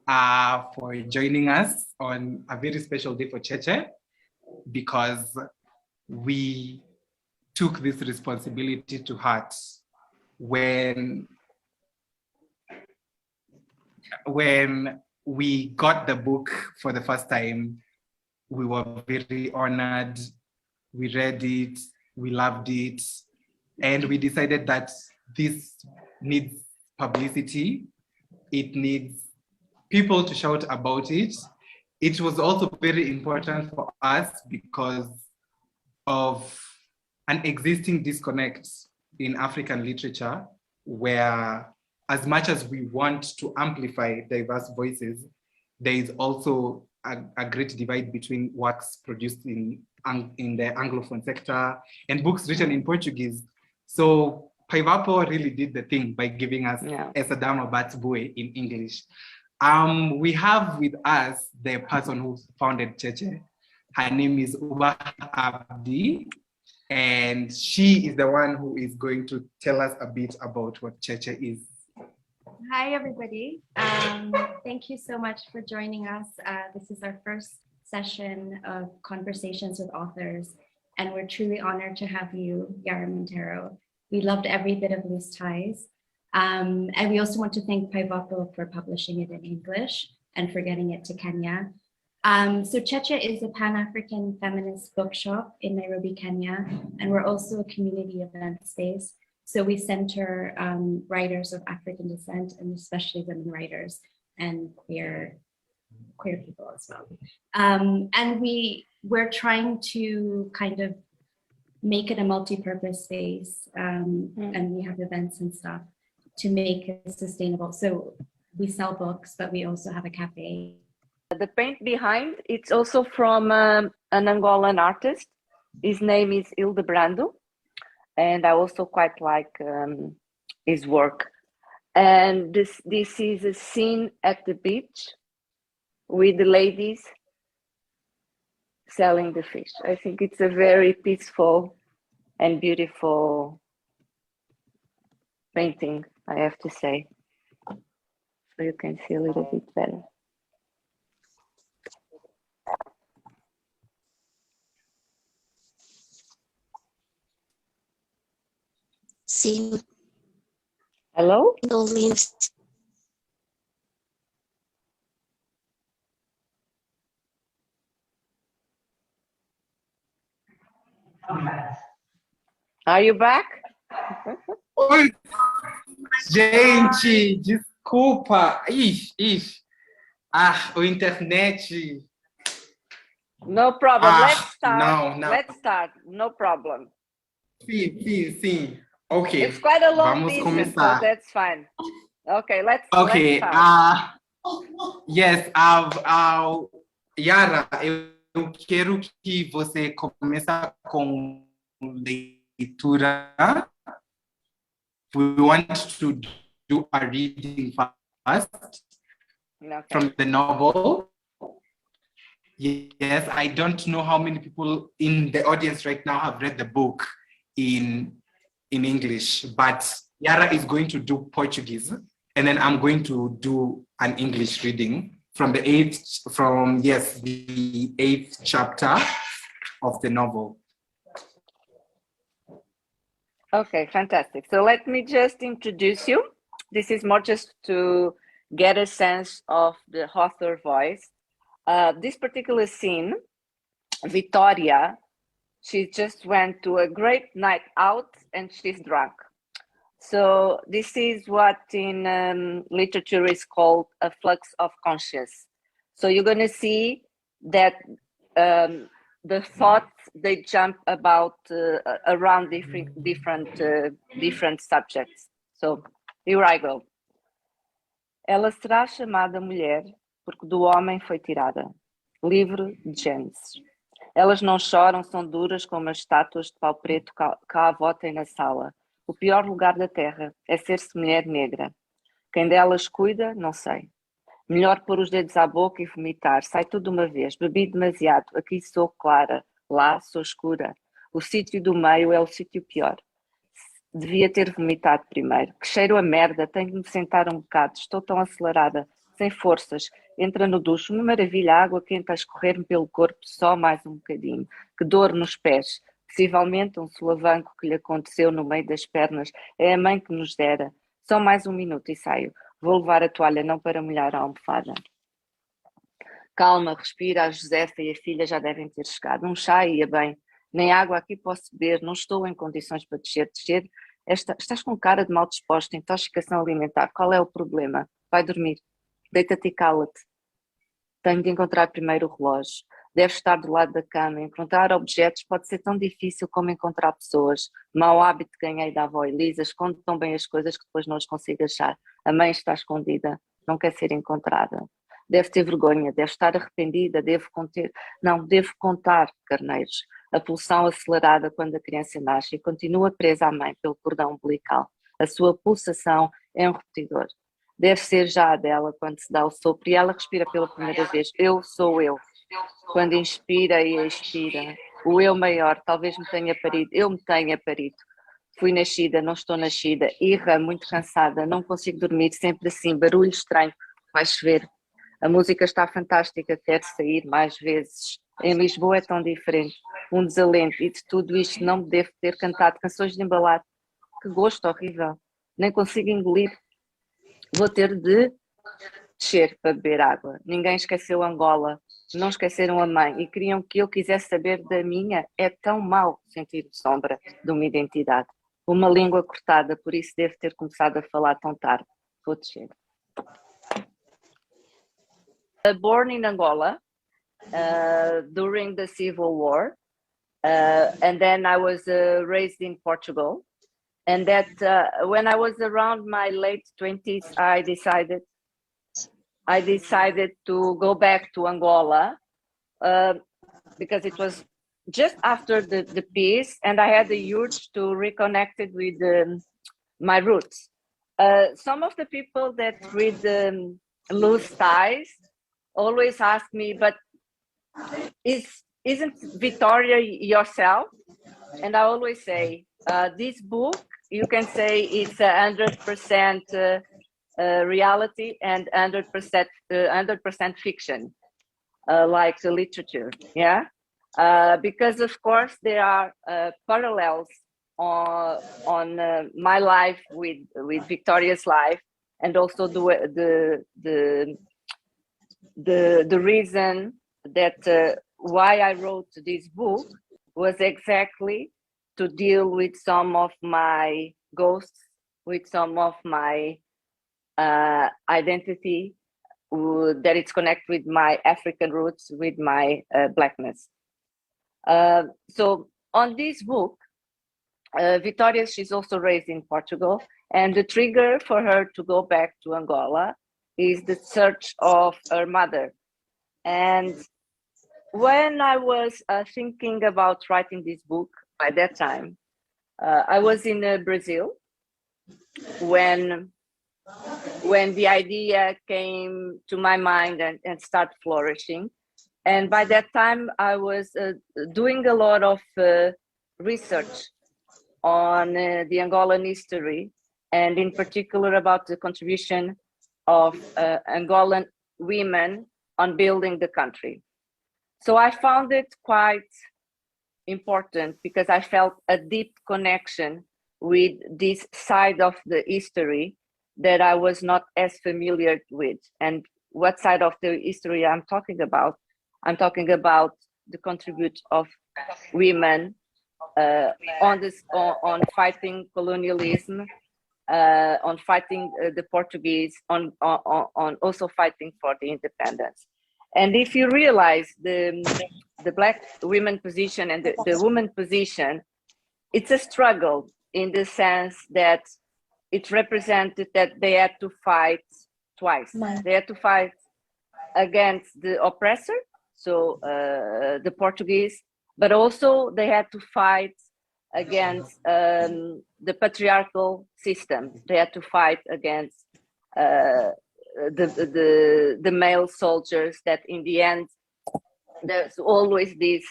for joining us on a very special day for Cheche, because we took this responsibility to heart when we got the book for the first time. We were very honored. We read it, we loved it, and we decided that this needs publicity. It needs people to shout about it. It was also very important for us because of an existing disconnect in African literature, where as much as we want to amplify diverse voices, there is also a great divide between works produced in the Anglophone sector and books written in Portuguese. So Paivapo really did the thing by giving us Esadama Batsbue in English. We have with us the person who founded Cheche. Her name is Uba Abdi, and she is the one who is going to tell us a bit about what Cheche is. Hi, everybody. Thank you so much for joining us. This is our first session of conversations with authors, and we're truly honored to have you, Yara Monteiro. We loved every bit of Loose Ties. And we also want to thank Paivapo for publishing it in English and for getting it to Kenya. So Cheche is a Pan-African feminist bookshop in Nairobi, Kenya, and we're also a community event space. So we center writers of African descent, and especially women writers and queer people as well. And we're trying to kind of make it a multi-purpose space, and we have events and stuff to make it sustainable. So we sell books, but we also have a cafe. The paint behind, it's also from an Angolan artist. His name is Hildebrando, and I also quite like his work. And this is a scene at the beach with the ladies selling the fish. I think it's a very peaceful and beautiful painting, I have to say. So you can see a little bit better. Sim. Hello? Are you back? Oi, gente, desculpa. O internet. No problem. Let's start. No. Let's start. No problem. Sim. Okay. It's quite a long Vamos distance, começar. so that's fine. Okay, let's start. Yes, Yara, eu quero que você comece com leitura. We want to do a reading first from the novel. Yes, I don't know how many people in the audience right now have read the book in English, but Yara is going to do Portuguese, and then I'm going to do an English reading from the eighth chapter of the novel. Okay, fantastic. So let me just introduce you. This is more just to get a sense of the author voice. This particular scene, Victoria, she just went to a great night out and she's drunk. So this is what in literature is called a flux of conscience. So you're going to see that the thoughts, they jump about around different subjects. So here I go. Ela será chamada mulher porque do homem foi tirada. Livro de Gênesis. Elas não choram, são duras como as estátuas de pau preto que a avó tem na sala. O pior lugar da terra é ser-se mulher negra. Quem delas cuida, não sei. Melhor pôr os dedos à boca e vomitar. Sai tudo de uma vez. Bebi demasiado. Aqui sou clara. Lá sou escura. O sítio do meio é o sítio pior. Devia ter vomitado primeiro. Que cheiro a merda. Tenho de me sentar um bocado. Estou tão acelerada. sem forças. Entra no duche, uma maravilha, água quente a escorrer-me pelo corpo, só mais um bocadinho. Que dor nos pés. Possivelmente um solavanco que lhe aconteceu no meio das pernas. É a mãe que nos dera. Só mais um minuto e saio. Vou levar a toalha, não para molhar a almofada. Calma, respira, a Josefa e a filha já devem ter chegado. Um chá ia bem. Nem água aqui posso beber, não estou em condições para descer. Estás com cara de mal disposta, intoxicação alimentar. Qual é o problema? Vai dormir. Deita-te e cala-te. Tenho de encontrar primeiro o relógio. Deve estar do lado da cama. Encontrar objetos pode ser tão difícil como encontrar pessoas. Mau hábito que ganhei da avó Elisa. Esconde tão bem as coisas que depois não as consigo achar. A mãe está escondida. Não quer ser encontrada. Deve ter vergonha. Deve estar arrependida. Devo contar, carneiros. A pulsão acelerada quando a criança nasce e continua presa à mãe pelo cordão umbilical. A sua pulsação é um repetidor. Deve ser já a dela quando se dá o sopro e ela respira pela primeira vez. Eu sou eu. Quando inspira e expira. O eu maior talvez me tenha parido. Eu me tenha parido. Fui nascida, não estou nascida. Irra, muito cansada. Não consigo dormir. Sempre assim. Barulho estranho. Vai chover. A música está fantástica. Quero sair mais vezes. Em Lisboa é tão diferente. Um desalento. E de tudo isto não me devo ter cantado canções de embalar. Que gosto horrível. Nem consigo engolir. Vou ter de descer para beber água. Ninguém esqueceu Angola. Não esqueceram a mãe e queriam que eu quisesse saber da minha. É tão mau sentir sombra de uma identidade. Uma língua cortada, por isso devo ter começado a falar tão tarde. Vou descer. Born in Angola during the Civil War, and then I was raised in Portugal. And that when I was around my late 20s, I decided to go back to Angola because it was just after the peace, and I had the urge to reconnect it with my roots. Some of the people that read Loose Ties always ask me, but isn't Victoria yourself? And I always say, this book, you can say it's 100% reality and 100% fiction, like the literature, yeah? Because of course there are parallels on my life with Victoria's life, and also the reason that why I wrote this book was exactly to deal with some of my ghosts, with some of my identity that it's connected with my African roots, with my Blackness. So on this book, Victoria, she's also raised in Portugal, and the trigger for her to go back to Angola is the search of her mother. And when I was thinking about writing this book, by that time, I was in Brazil when the idea came to my mind and started flourishing. And by that time, I was doing a lot of research on the Angolan history, and in particular about the contribution of Angolan women on building the country. So I found it quite important because I felt a deep connection with this side of the history that I was not as familiar with. And what side of the history I'm talking about? I'm talking about the contribution of women on fighting colonialism, on fighting the Portuguese, on also fighting for the independence. And if you realize the Black women position and the woman position, it's a struggle in the sense that it represented that they had to fight twice. They had to fight against the oppressor, so the Portuguese, but also they had to fight against the patriarchal system. They had to fight against the male soldiers that in the end, there's always this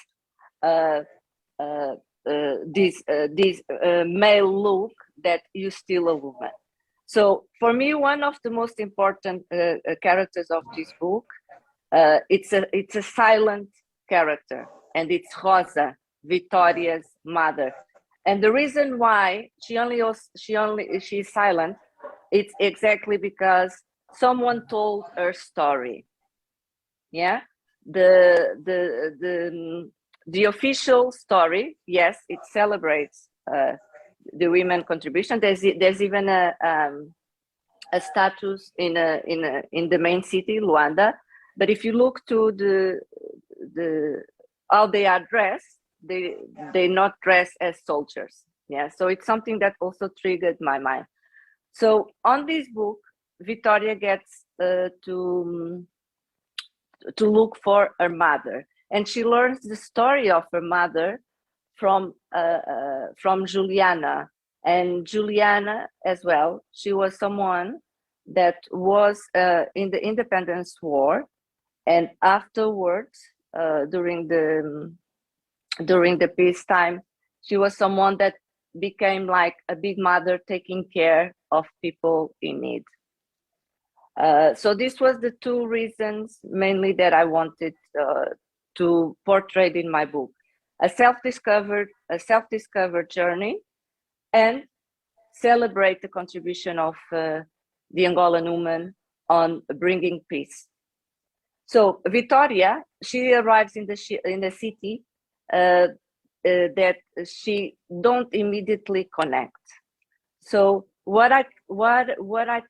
male look that you're still a woman. So for me, one of the most important characters of this book, it's a silent character, and it's Rosa, Vitoria's mother. And the reason why she's silent, it's exactly because someone told her story. Yeah, the official story, yes, it celebrates the women contribution. There's even a status in the main city, Luanda. But if you look to the how they are dressed, they not dress as soldiers. Yeah, so it's something that also triggered my mind. So on this book, Victoria gets to look for her mother, and she learns the story of her mother from Juliana. And Juliana as well, she was someone that was in the independence war, and afterwards during the peacetime, she was someone that became like a big mother, taking care of people in need. So this was the two reasons mainly that I wanted to portray in my book: a self-discovered journey, and celebrate the contribution of the Angolan woman on bringing peace. So Vitoria, she arrives in the city that she don't immediately connect. So what I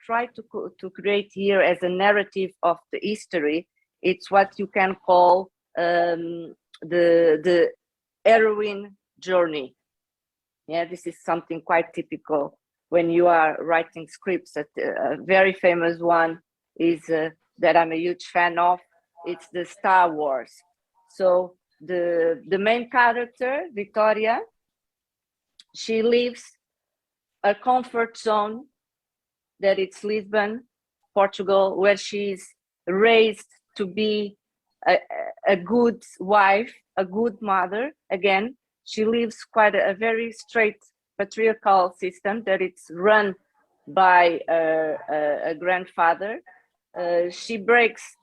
try to create here as a narrative of the history, it's what you can call the heroine journey. Yeah, this is something quite typical when you are writing scripts. A very famous one is that I'm a huge fan of. It's the Star Wars. So the main character, Victoria, she leaves a comfort zone, that it's Lisbon, Portugal, where she's raised to be a good wife, a good mother. Again, she lives quite a very straight patriarchal system that it's run by a grandfather. She breaks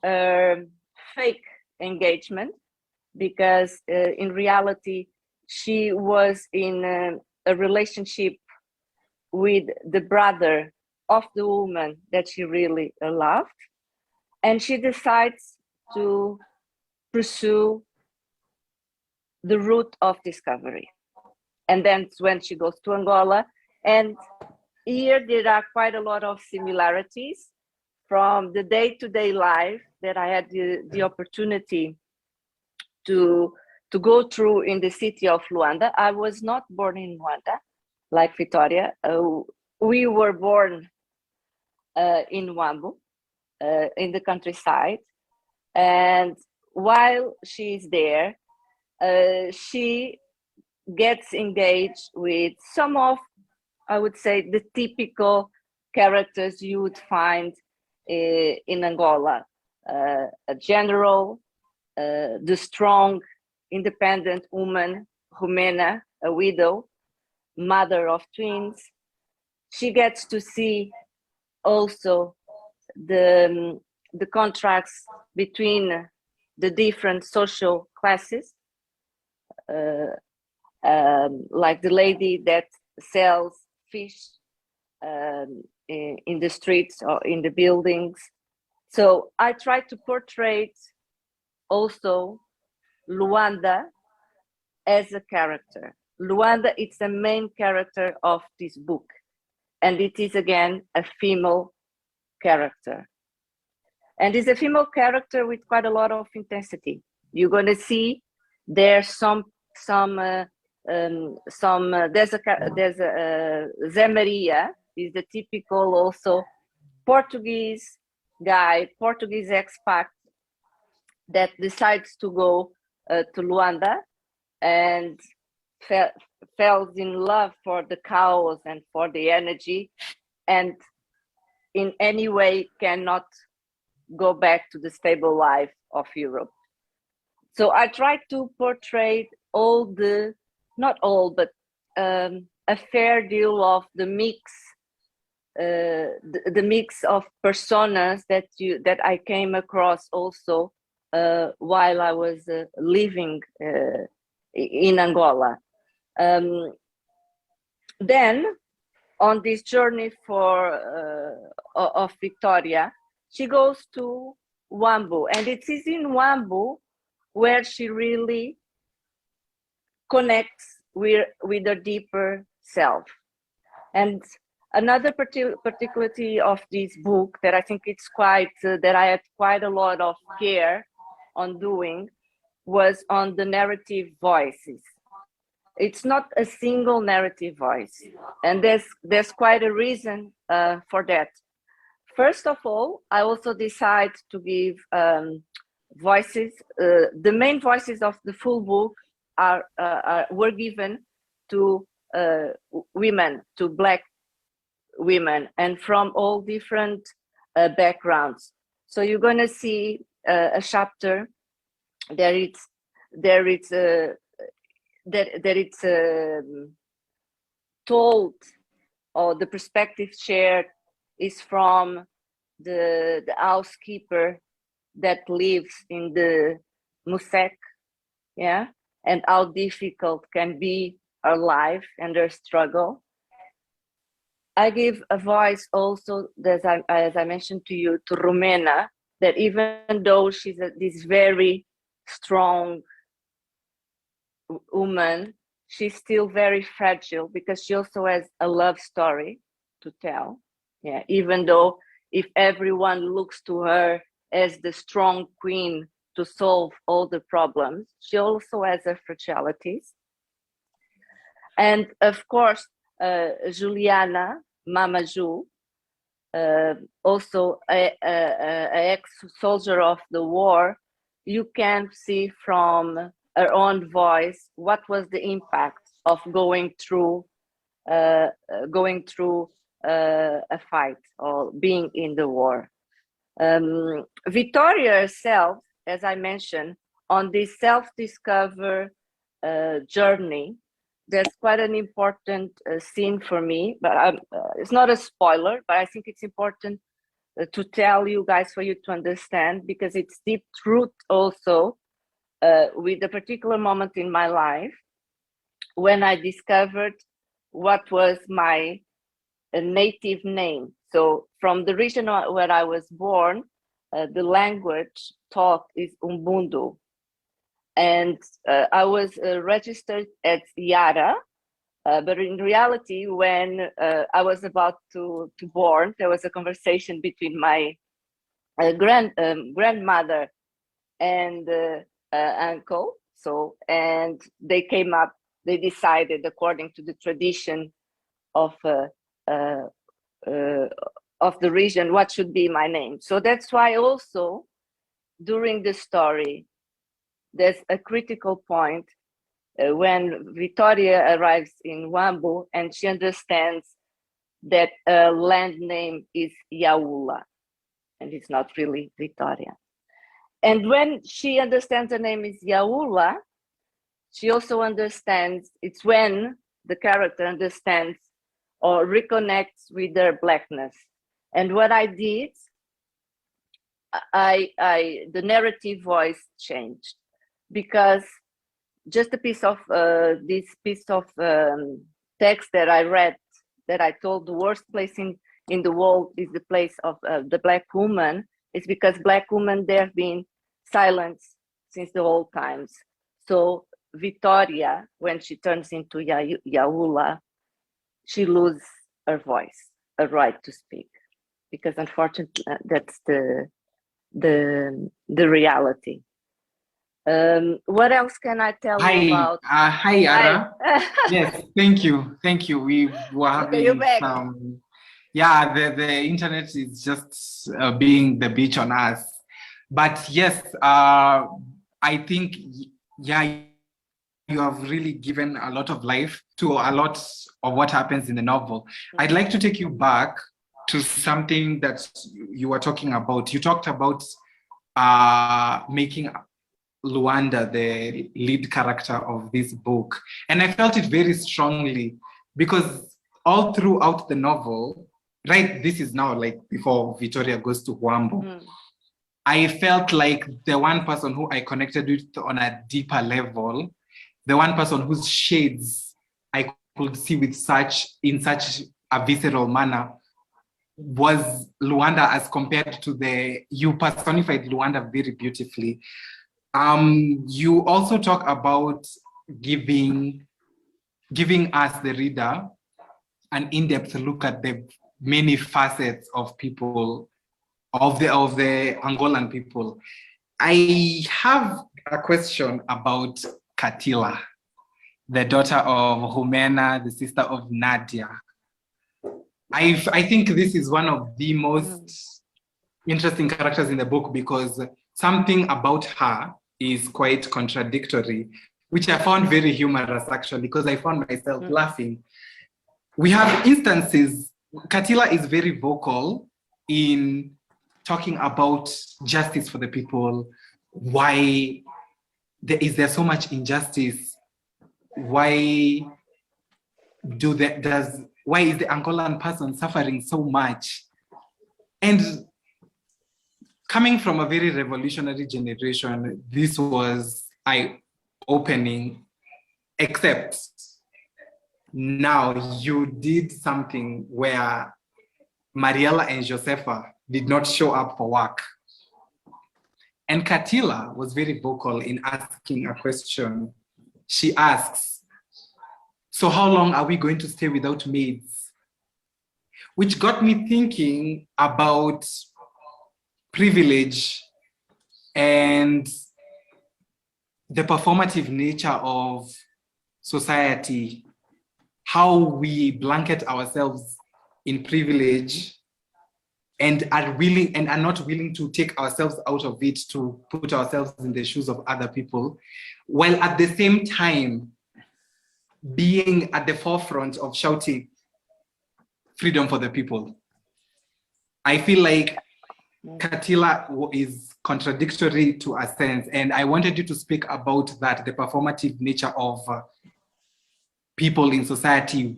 fake engagement because in reality, she was in a relationship with the brother of the woman that she really loved. And she decides to pursue the route of discovery. And then when she goes to Angola, and here there are quite a lot of similarities from the day-to-day life that I had the opportunity to go through in the city of Luanda. I was not born in Luanda, like Victoria. We were born in Wambu, in the countryside. And while she's there, she gets engaged with some of, I would say, the typical characters you would find in Angola. A general, the strong, independent woman, Rumena, a widow, mother of twins. She gets to see also the contrasts between the different social classes, like the lady that sells fish in the streets or in the buildings. So I try to portray also Luanda as a character. Luanda is the main character of this book, and it is again a female character. And it's a female character with quite a lot of intensity. You're going to see there's there's a Zé Maria is the typical also Portuguese guy, Portuguese expat that decides to go to Luanda and falls in love for the cows and for the energy, and in any way cannot go back to the stable life of Europe. So I try to portray all the, not all, but a fair deal of the mix the mix of personas that I came across also while I was living in Angola. Then, on this journey of Victoria, she goes to Wambu, and it is in Wambu where she really connects with her deeper self. And another particularity of this book that I think it's that I had quite a lot of care on doing was on the narrative voices. It's not a single narrative voice, and there's quite a reason for that. First of all, I also decided to give voices. The main voices of the full book were given to women, to Black women, and from all different backgrounds. So you're going to see a chapter that it's told, or the perspective shared is from the housekeeper that lives in the Musek, yeah, and how difficult can be her life and her struggle. I give a voice also, as I mentioned to you, to Rumena, that even though she's this very strong woman, she's still very fragile because she also has a love story to tell. Yeah, even though if everyone looks to her as the strong queen to solve all the problems, she also has her fragilities. And of course, Juliana, Mama Ju, also an ex-soldier of the war, you can see from her own voice what was the impact of going through a fight or being in the war. Victoria herself, as I mentioned, on this self-discover journey, there's quite an important scene for me, but it's not a spoiler, but I think it's important to tell you guys, for you to understand, because it's deep truth also with a particular moment in my life when I discovered what was my native name. So from the region where I was born, the language taught is Umbundu. And I was registered as Yara, but in reality, when I was about to born, there was a conversation between my grandmother and uncle. So, and they came up, they decided according to the tradition of the region, what should be my name. So that's why also during the story, there's a critical point when Victoria arrives in Wambu and she understands that land name is Yaula and it's not really Victoria. And when she understands the name is Yaula, she also understands, it's when the character understands or reconnects with their Blackness. And what I did, the narrative voice changed, because just a piece of this piece of text that I read, that I told the worst place in the world is the place of the Black woman, is because Black women, they have been silenced since the old times. So Victoria, when she turns into Yaula, she loses her voice, a right to speak, because unfortunately that's the reality. What else can I tell you about? Hi, Yara. Yes, thank you. We were having some. Yeah, the internet is just being the bitch on us. But yes, I think, yeah, you have really given a lot of life to a lot of what happens in the novel. Mm-hmm. I'd like to take you back to something that you were talking about. You talked about making Luanda the lead character of this book. And I felt it very strongly because all throughout the novel, right, this is now like before Victoria goes to Huambo. Mm. I felt like the one person who I connected with on a deeper level, the one person whose shades I could see in such a visceral manner was Luanda, as compared to you personified Luanda very beautifully. You also talk about giving us, the reader, an in-depth look at the many facets of people, of the Angolan people. I have a question about Katila, the daughter of Humena, the sister of Nadia. I think this is one of the most interesting characters in the book, because something about her is quite contradictory, which I found very humorous, actually, because I found myself laughing. We have instances, Katila is very vocal in talking about justice for the people. Why is there so much injustice? Why why is the Angolan person suffering so much? And coming from a very revolutionary generation, this was eye-opening, except now you did something where Mariela and Josefa did not show up for work. And Katila was very vocal in asking a question. She asks, so how long are we going to stay without maids? Which got me thinking about privilege and the performative nature of society, how we blanket ourselves in privilege and are not willing to take ourselves out of it to put ourselves in the shoes of other people, while at the same time being at the forefront of shouting freedom for the people. I feel like Katila is contradictory to a sense, and I wanted you to speak about that, the performative nature of people in society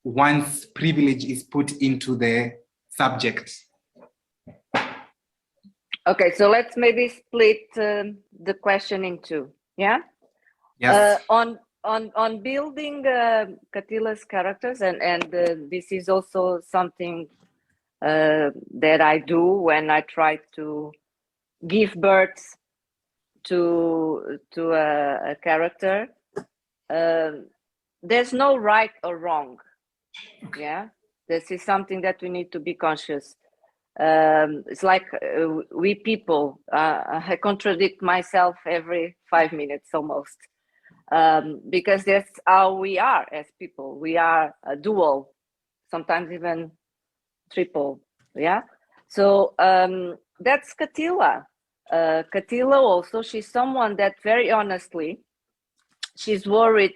once privilege is put into the subject. Okay, so let's maybe split the question in two. Yeah. Yes. On building Katila's characters, and this is also something that I do when I try to give birth to a character. There's no right or wrong. Yeah, this is something that we need to be conscious. It's like we people, I contradict myself every 5 minutes almost, because that's how we are as people. We are a dual, sometimes even triple. Yeah, so that's Katila. Katila also, she's someone that very honestly, she's worried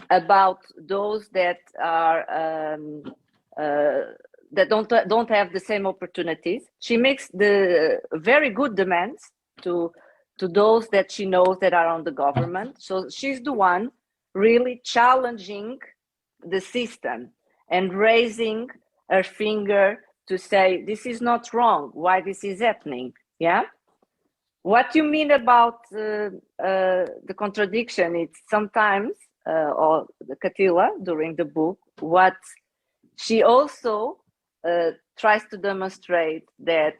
about those that are that don't have the same opportunities. She makes the very good demands to those that she knows that are on the government. So she's the one really challenging the system and raising her finger to say, this is not wrong, why this is happening. Yeah. What you mean about the contradiction, it's sometimes, or the Katila during the book, what she also tries to demonstrate that,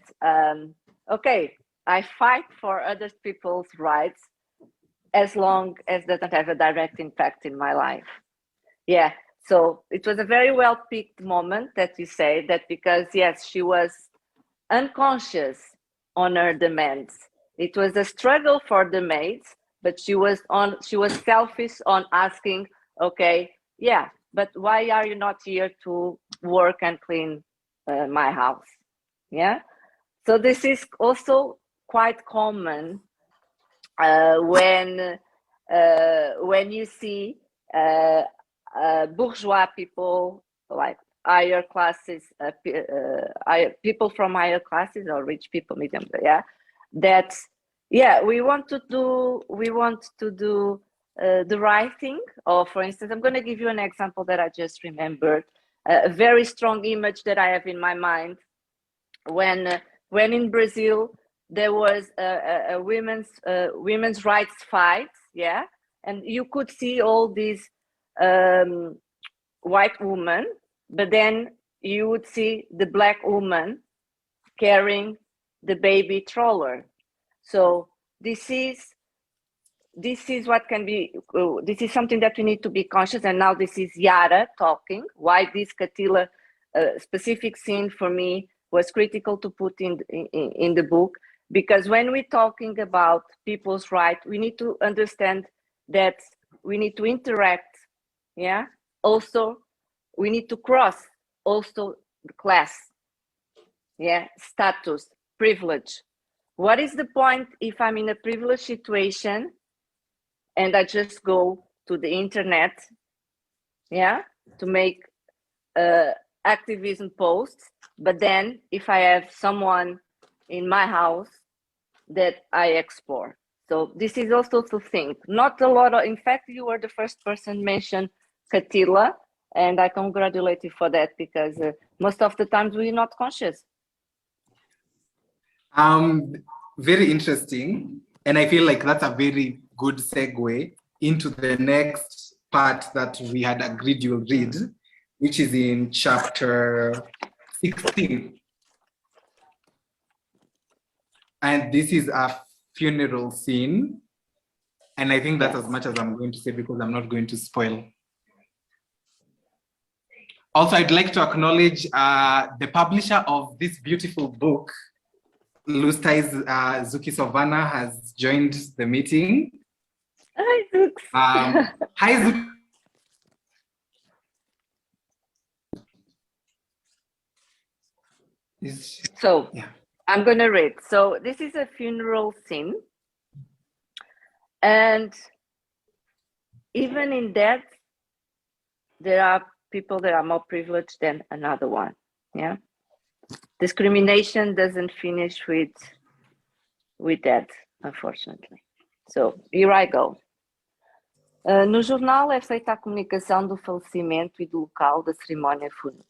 okay, I fight for other people's rights as long as that doesn't have a direct impact in my life. Yeah, so it was a very well picked moment that you say that, because yes, she was unconscious on her demands. It was a struggle for the maids, but she was selfish on asking, okay, yeah, but why are you not here to work and clean my house? Yeah, so this is also quite common when you see bourgeois people, like higher classes, people from higher classes or rich people, medium, yeah, that, yeah, we want to do the right thing. Or for instance, I'm going to give you an example that I just remembered. a very strong image that I have in my mind when in Brazil there was a women's rights fight, yeah, and you could see all these white women, but then you would see the black woman carrying the baby stroller. So this is what can be, this is something that we need to be conscious. And now this is Yara talking, why this Katila specific scene for me was critical to put in the book, because when we're talking about people's rights, we need to understand that we need to interact, yeah? Also, we need to cross also the class, yeah, status, privilege. What is the point if I'm in a privileged situation and I just go to the internet, yeah, to make activism posts, but then if I have someone in my house that I explore. So this is also to think. Not a lot of, in fact, you were the first person mentioned Katila, and I congratulate you for that, because most of the times we're not conscious. Very interesting. And I feel like that's a very good segue into the next part that we had agreed you'll read, which is in chapter 16. And this is a funeral scene. And I think that's as much as I'm going to say, because I'm not going to spoil. Also, I'd like to acknowledge the publisher of this beautiful book, Lustais Zuki Sovana, has joined the meeting. Hi, Zooks. Hi, Zuki. So, yeah. I'm going to read. So this is a funeral scene. And even in that, there are people that are more privileged than another one, yeah? Discrimination doesn't finish with that, unfortunately. So, here I go. No jornal é feita a comunicação do falecimento e do local da cerimónia fúnebre.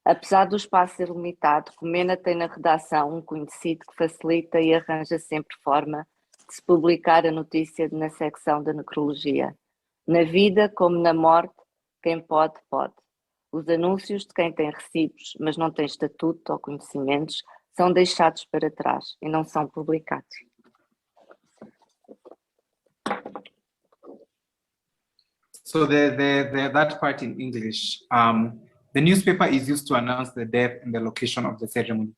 Apesar do espaço ser limitado, Comena tem na redação um conhecido que facilita e arranja sempre forma de se publicar a notícia na secção da necrologia. Na vida, como na morte, quem pode, pode. Os anúncios de quem tem recibos, mas não tem estatuto ou conhecimentos, são deixados para trás e não são publicados. So that part in English, the newspaper is used to announce the death and the location of the ceremony.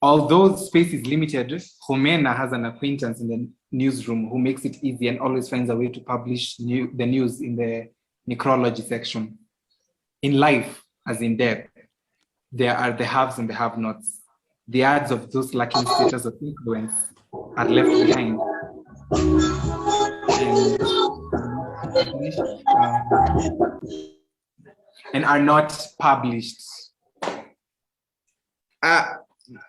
Although space is limited, Comena has an acquaintance in the newsroom who makes it easy and always finds a way to publish the news in the necrology section. In life, as in death, there are the haves and the have-nots. The ads of those lacking status of influence are left behind. And are not published.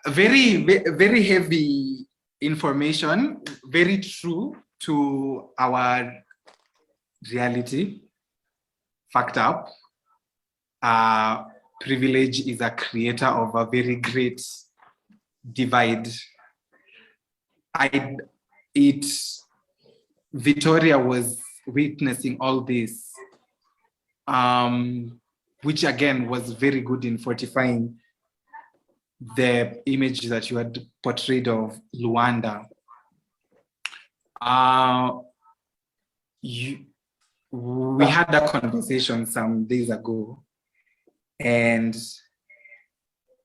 Very, very heavy information, very true to our reality. Fact up. Privilege is a creator of a very great divide. Victoria was witnessing all this, which again was very good in fortifying the image that you had portrayed of Luanda. We had a conversation some days ago, and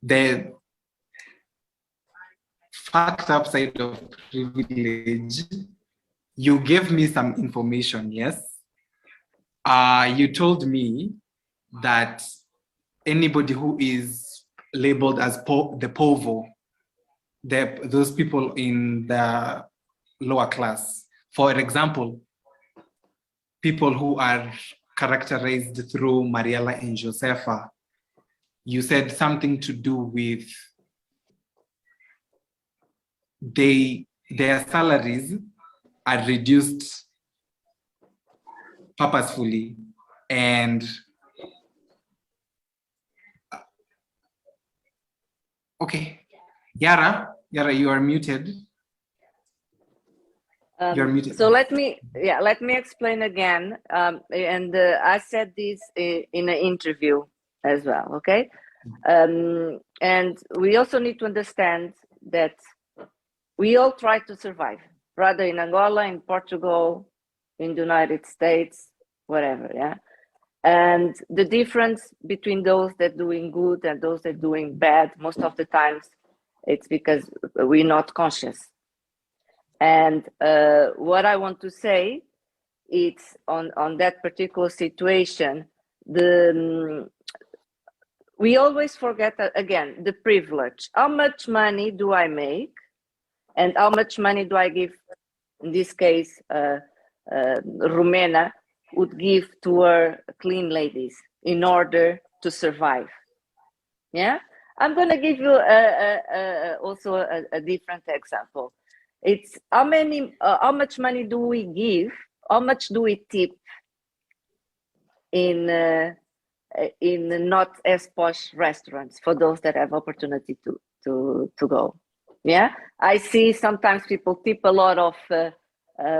the fact up side of privilege, you gave me some information, yes? You told me that anybody who is labeled as the povo, those people in the lower class, for example, people who are characterized through Mariela and Josefa, you said something to do with their salaries are reduced purposefully, and Okay. Yara, you are muted. You're muted. So let me explain again. And I said this in an interview as well. Okay. And we also need to understand that we all try to survive, rather in Angola, in Portugal, in the United States, whatever. Yeah. And the difference between those that doing good and those that doing bad, most of the times, it's because we're not conscious. And what I want to say, it's on that particular situation, we always forget again the privilege. How much money do I make, and how much money do I give? In this case, Rumena would give to her clean ladies in order to survive. Yeah, I'm going to give you also a different example. It's how much money do we give? How much do we tip in not as posh restaurants for those that have opportunity to go? Yeah, I see sometimes people tip a lot of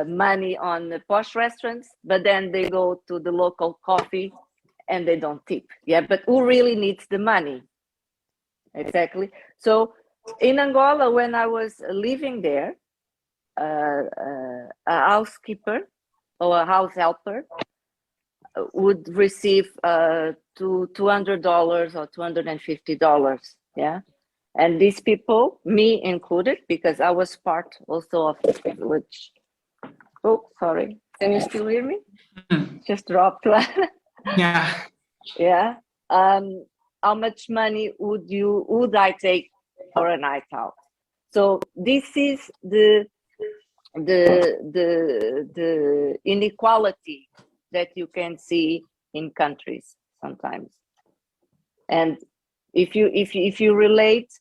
money on the posh restaurants, but then they go to the local coffee and they don't tip. Yeah, but who really needs the money? Exactly. So in Angola, when I was living there, a housekeeper or a house helper would receive $200 or $250. Yeah. And these people, me included, because I was part also of the privilege. Oh, sorry. Can you still hear me? Just dropped one. Yeah. Yeah. How much money would I take for a night out? So this is the inequality that you can see in countries sometimes. And if you relate,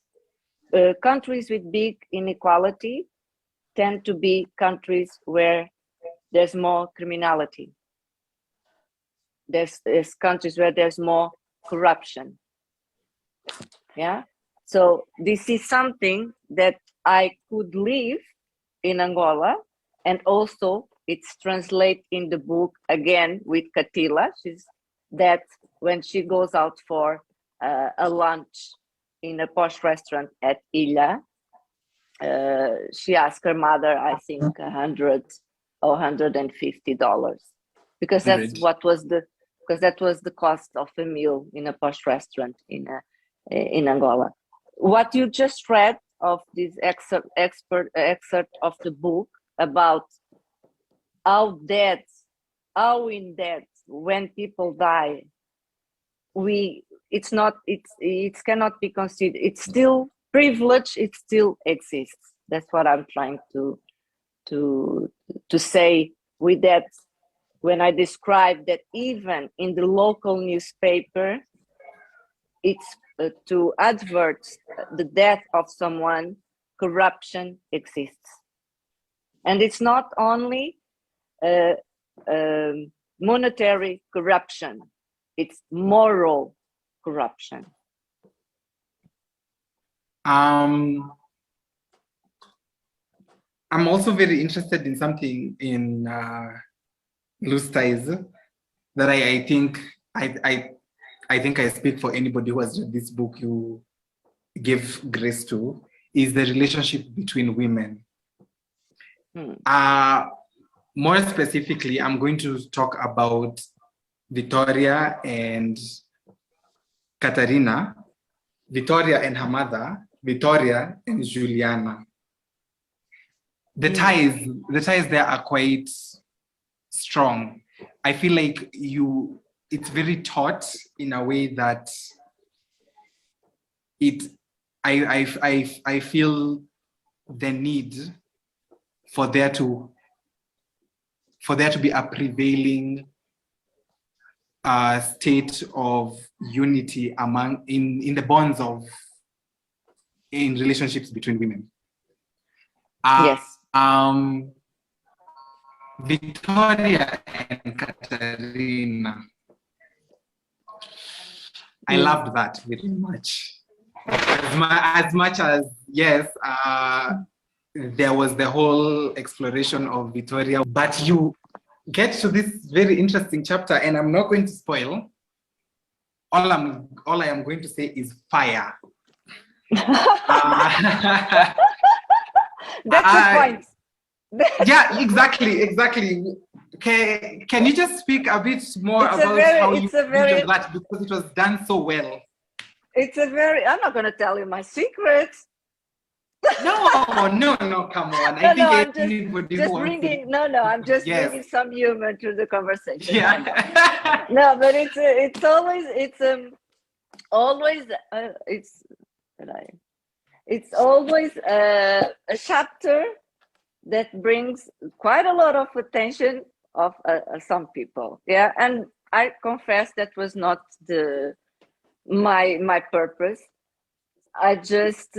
countries with big inequality tend to be countries where there's more criminality. There's countries where there's more corruption. Yeah. So this is something that I could live in Angola, and also it's translated in the book again with Katila. She's that when she goes out for a lunch in a posh restaurant at Ilha, she asked her mother, I think, $100 or $150, because that was the cost of a meal in a posh restaurant in Angola. What you just read of this excerpt of the book about how in debt when people die, it cannot be considered. It's still privilege. It still exists. That's what I'm trying to say with that. When I describe that, even in the local newspaper, it's to advert the death of someone, corruption exists. And it's not only monetary corruption, it's moral corruption. I'm also very interested in something in Loose Ties that I think I speak for anybody who has read this book you give grace to, is the relationship between women. More specifically, I'm going to talk about Victoria and Katarina, Victoria and her mother, Victoria and Juliana. The ties there are quite strong. I feel like it's very taught in a way that I feel the need for there to be a prevailing state of unity in the bonds in relationships between women. Yes. Victoria and Katarina. I loved that very much. as much as, yes, there was the whole exploration of Victoria, but you get to this very interesting chapter, and I'm not going to spoil. All I am going to say is fire. That's the point. Yeah, exactly. Okay, can you just speak a bit more about how you did that, because it was done so well? I'm not going to tell you my secrets. No, come on. I'm just bringing some humor to the conversation. Yeah. No, but it's always a chapter that brings quite a lot of attention of some people. Yeah, and I confess that was not my purpose. I just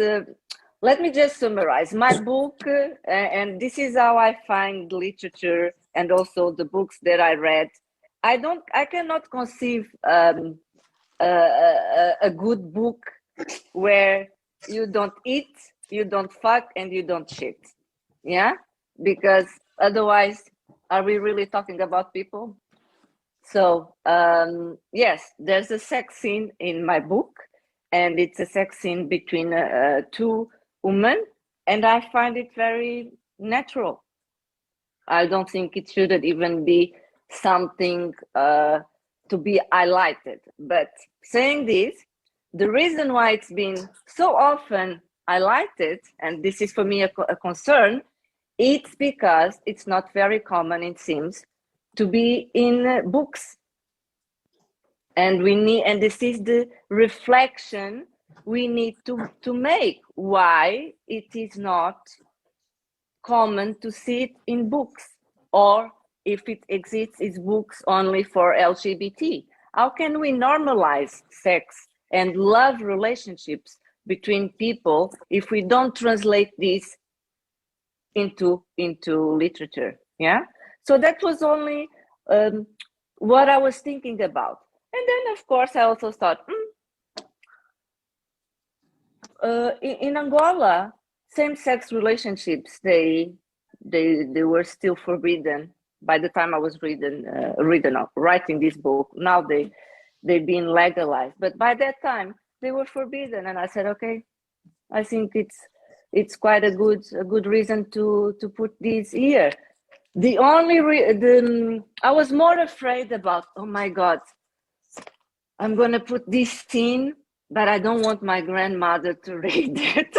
let me just summarize my book, and this is how I find literature and also the books that I read. I cannot conceive a good book where you don't eat, you don't fuck, and you don't shit. Yeah, because otherwise, are we really talking about people? So yes, there's a sex scene in my book, and it's a sex scene between two women, and I find it very natural. I don't think it shouldn't even be something to be highlighted. But saying this, the reason why it's been so often highlighted, and this is for me a concern, it's because it's not very common, it seems, to be in books. And this is the reflection we need to make, why it is not common to see it in books, or if it exists, it's books only for LGBT. How can we normalize sex and love relationships between people if we don't translate this into literature? Yeah, so that was only what I was thinking about. And then, of course, I also thought, in Angola, same-sex relationships, they were still forbidden by the time I was writing this book. Now they've been legalized, but by that time they were forbidden. And I said, okay, I think it's quite a good reason to put this here. The only I was more afraid about, oh my God, I'm gonna put this scene, but I don't want my grandmother to read it.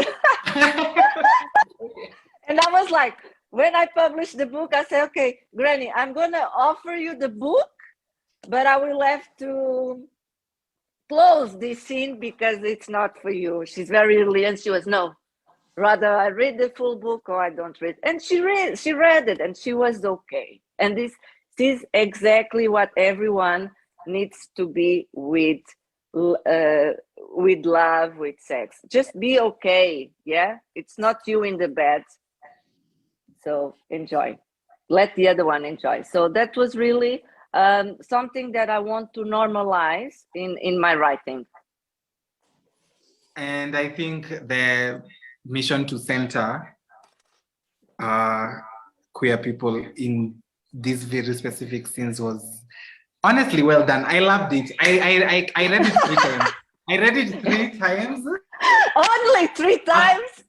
And I was like, when I published the book, I said, okay, Granny, I'm gonna offer you the book, but I will have to close this scene because it's not for you. She's very religious. She was, no, rather I read the full book or I don't read. And she read it and she was okay. And this is exactly what everyone needs to be with love, with sex. Just be okay. Yeah, it's not you in the bed. So enjoy. Let the other one enjoy. So that was really something that I want to normalize in my writing. And I think the mission to center queer people in these very specific scenes was honestly well done. I loved it. I read it 3 times. I read it 3 times. Only 3 times?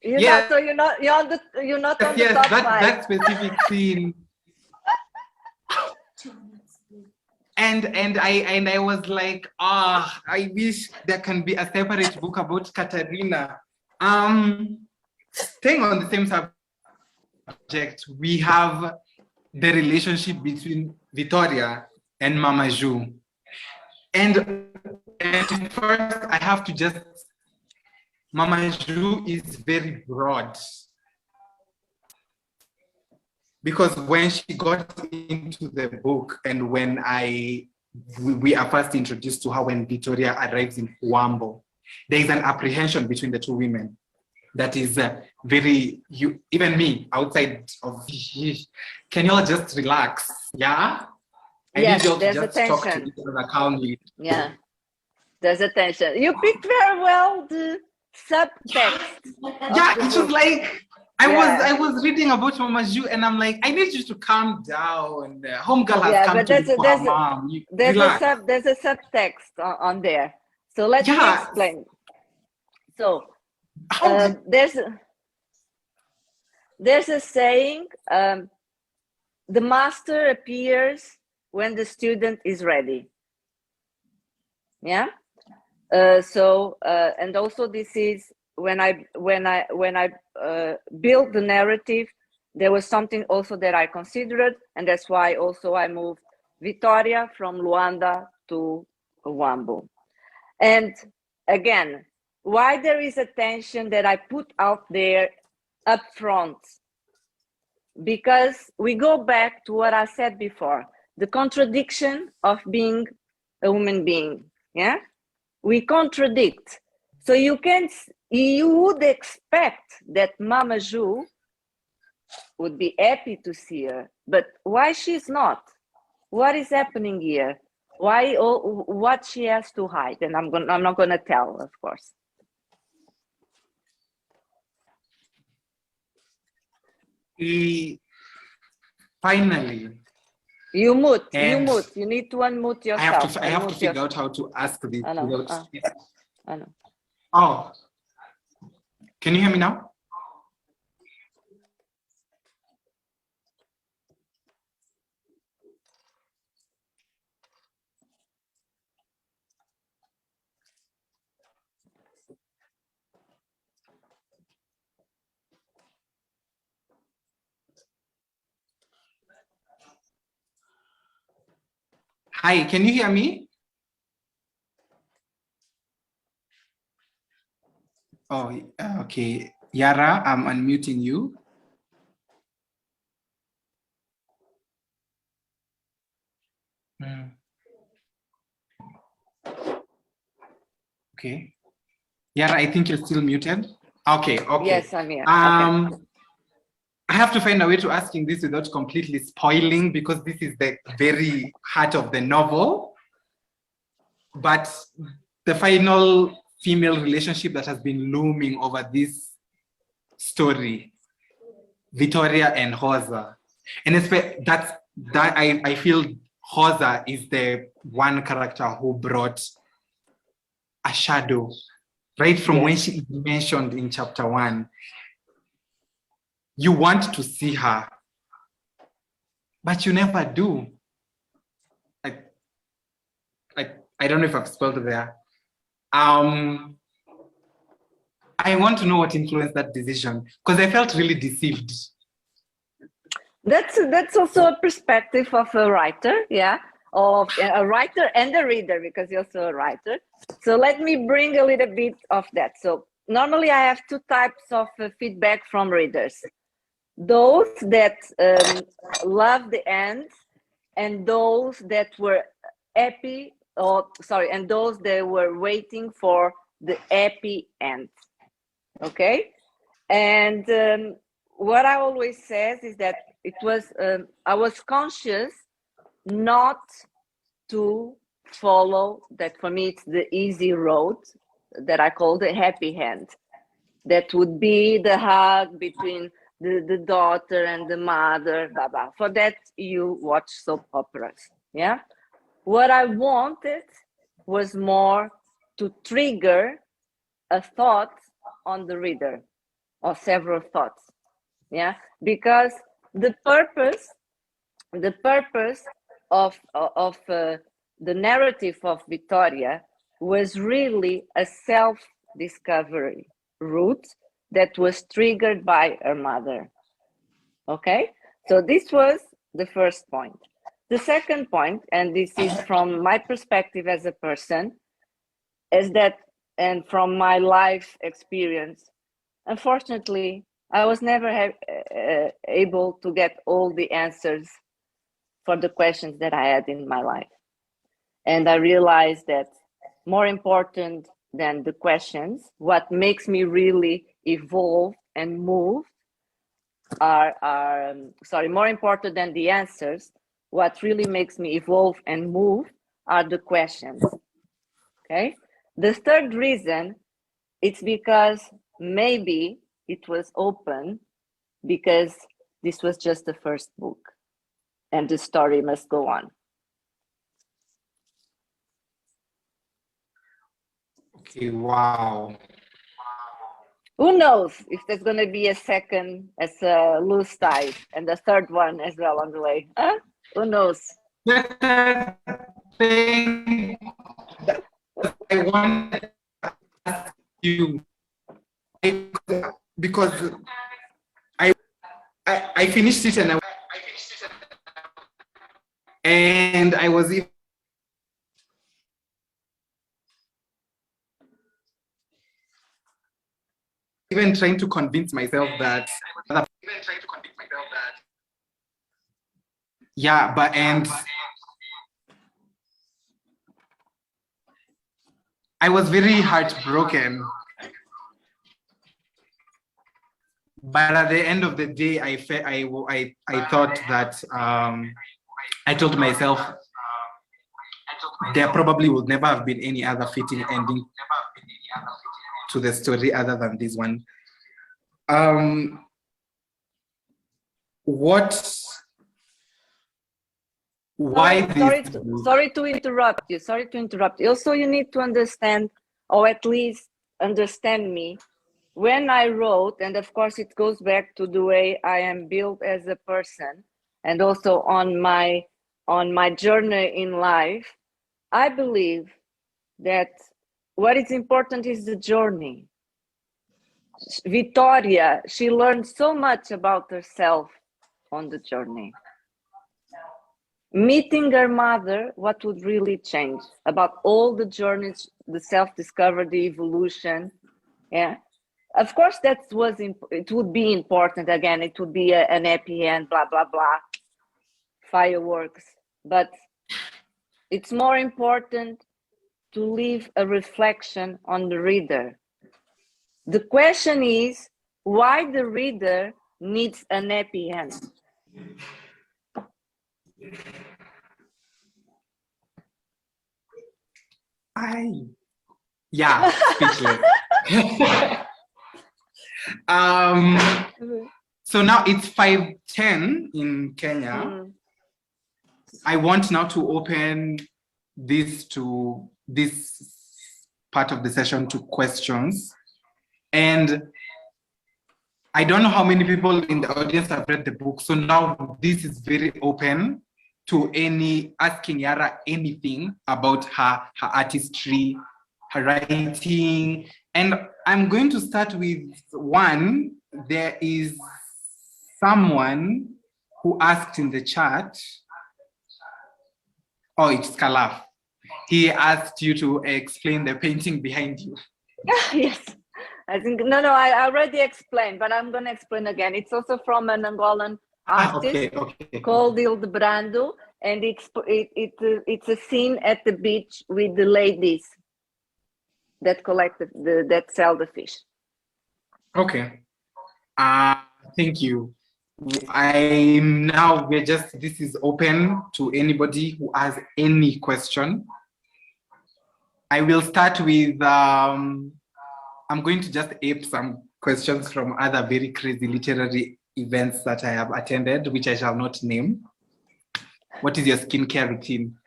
Yeah. So you're not on the top 5. That specific scene. And I was like, I wish there can be a separate book about Katarina. Staying on the same subject, we have the relationship between Victoria and Mama Ju. And first I have to just, Mama Ju is very broad. Because when she got into the book and when we are first introduced to her when Victoria arrives in Huambo, there is an apprehension between the 2 women that is even me outside of, can y'all just relax? Yeah? I need y'all to just talk to each other calmly. Yeah. there's a tension. You picked very well the subtext. Yeah, it was like I Yeah. was reading about Mama Ju, and I'm like, I need you to calm down. The homegirl has Yeah, come but to look for her mom. Relax. there's a subtext on there. So let me Yeah. explain. So How did, there's a saying, the master appears when the student is ready. Yeah. And also this is when I built the narrative, there was something also that I considered, and that's why also I moved Vitória from Luanda to Wambo. And again, why there is a tension that I put out there up front? Because we go back to what I said before, the contradiction of being a human being. Yeah, we contradict. So you would expect that Mama Ju would be happy to see her, but why she's not? What is happening here? Why? What she has to hide? And I'm not gonna tell, of course. finally, You mute. and You need to unmute yourself. I have to figure out how to ask this I know. without. I know. Oh, can you hear me now? Hi, can you hear me? Oh, okay. Yara, I'm unmuting you. Okay. Yara, I think you're still muted. Okay. Yes, I'm here. Okay. I have to find a way to asking this without completely spoiling, because this is the very heart of the novel. But the final female relationship that has been looming over this story, Vitória and Rosa. And that I feel Rosa is the one character who brought a shadow right from when she is mentioned in chapter 1. You want to see her, but you never do. I don't know if I've spoiled there. I want to know what influenced that decision, because I felt really deceived. That's also a perspective of a writer, yeah, of a writer and a reader, because you're also a writer. So let me bring a little bit of that. So normally I have two types of feedback from readers: those that love the end, and those that were happy, and those that were waiting for the happy end. Okay, and what I always says is that it was I was conscious not to follow that. For me, it's the easy road that I call the happy end. That would be the hug between the daughter and the mother, blah, blah. For that, you watch soap operas, yeah? What I wanted was more to trigger a thought on the reader, or several thoughts, yeah? Because the purpose of the narrative of Vitória was really a self-discovery route that was triggered by her mother. Okay, so this was the first point. The second point, and this is from my perspective as a person, is that, and from my life experience, unfortunately, I was never able to get all the answers for the questions that I had in my life. And I realized that more important than the questions, what makes me really evolve and move more important than the answers, what really makes me evolve and move are the questions. Okay, The third reason, it's because maybe it was open because this was just the first book and the story must go on. Okay, wow. Who knows if there's going to be a second as a loose ties and the third one as well on the way. Huh? Who knows? The thing that I wanted to ask you, because I finished it and I was even trying to convince myself that yeah, but and I was very heartbroken. But at the end of the day, I thought that I told myself there probably would never have been any other fitting ending to the story other than this one. Sorry to interrupt you. Sorry to interrupt you. Also, you need to understand, or at least understand me. When I wrote, and of course it goes back to the way I am built as a person, and also on my journey in life, I believe that what is important is the journey. Victoria, she learned so much about herself on the journey. Meeting her mother, what would really change about all the journeys, the self-discovery, the evolution, yeah. Of course, it would be important. Again, it would be an happy end, blah, blah, blah, fireworks. But it's more important to leave a reflection on the reader. The question is why the reader needs an happy end. Speechless. So now it's 5:10 in Kenya. I want now to open this part of the session to questions. And I don't know how many people in the audience have read the book. So now this is very open to asking Yara anything about her artistry, her writing. And I'm going to start with one. There is someone who asked in the chat. Oh, it's Kalaf. He asked you to explain the painting behind you. Yes, I think, I already explained, but I'm going to explain again. It's also from an Angolan artist called Hildebrando, and it's a scene at the beach with the ladies that that sell the fish. Okay. Thank you. This is open to anybody who has any question. I will start with, I'm going to just ape some questions from other very crazy literary events that I have attended, which I shall not name. What is your skincare routine?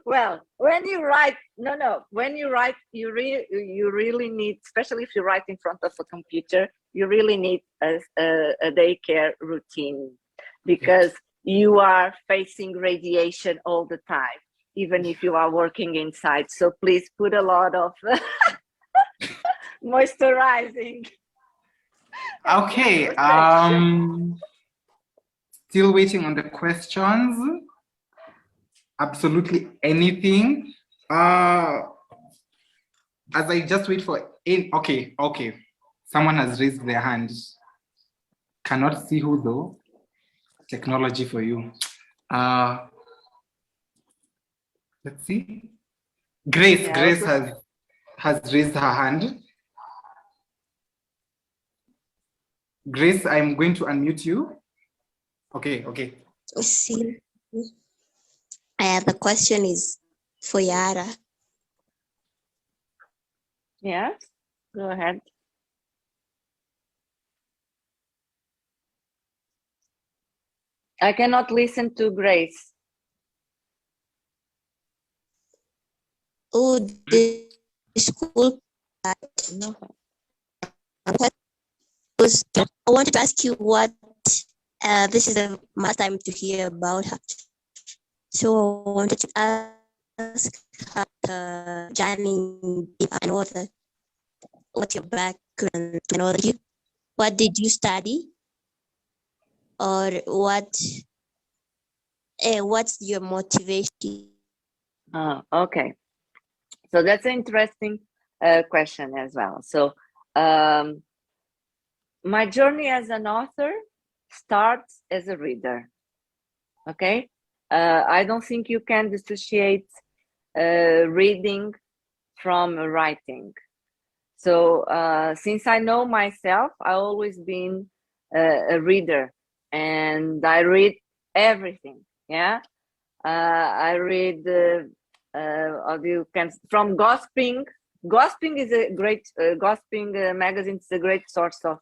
Well, when you write, when you write, you really need, especially if you write in front of a computer, you really need a daycare routine, because you are facing radiation all the time, even if you are working inside. So please put a lot of moisturizing. Okay. Still waiting on the questions. Absolutely anything. As I just wait for okay. Someone has raised their hand. Cannot see who though. Technology for you. Let's see. Grace has raised her hand. Grace, I'm going to unmute you. Okay. See, The question is for Yara. Yes, go ahead. I cannot listen to Grace. Oh, the school. No. I wanted to ask you what. This is the last time to hear about her. So I wanted to ask her joining and what's your background and all that. What did you study, or what's your motivation? Okay, so that's an interesting question as well. So my journey as an author starts as a reader. Okay, I don't think you can dissociate reading from writing. So since I know myself, I've always been a reader, and I read everything. Yeah, I read from gossiping. Gossiping is a great gossiping magazine is a great source of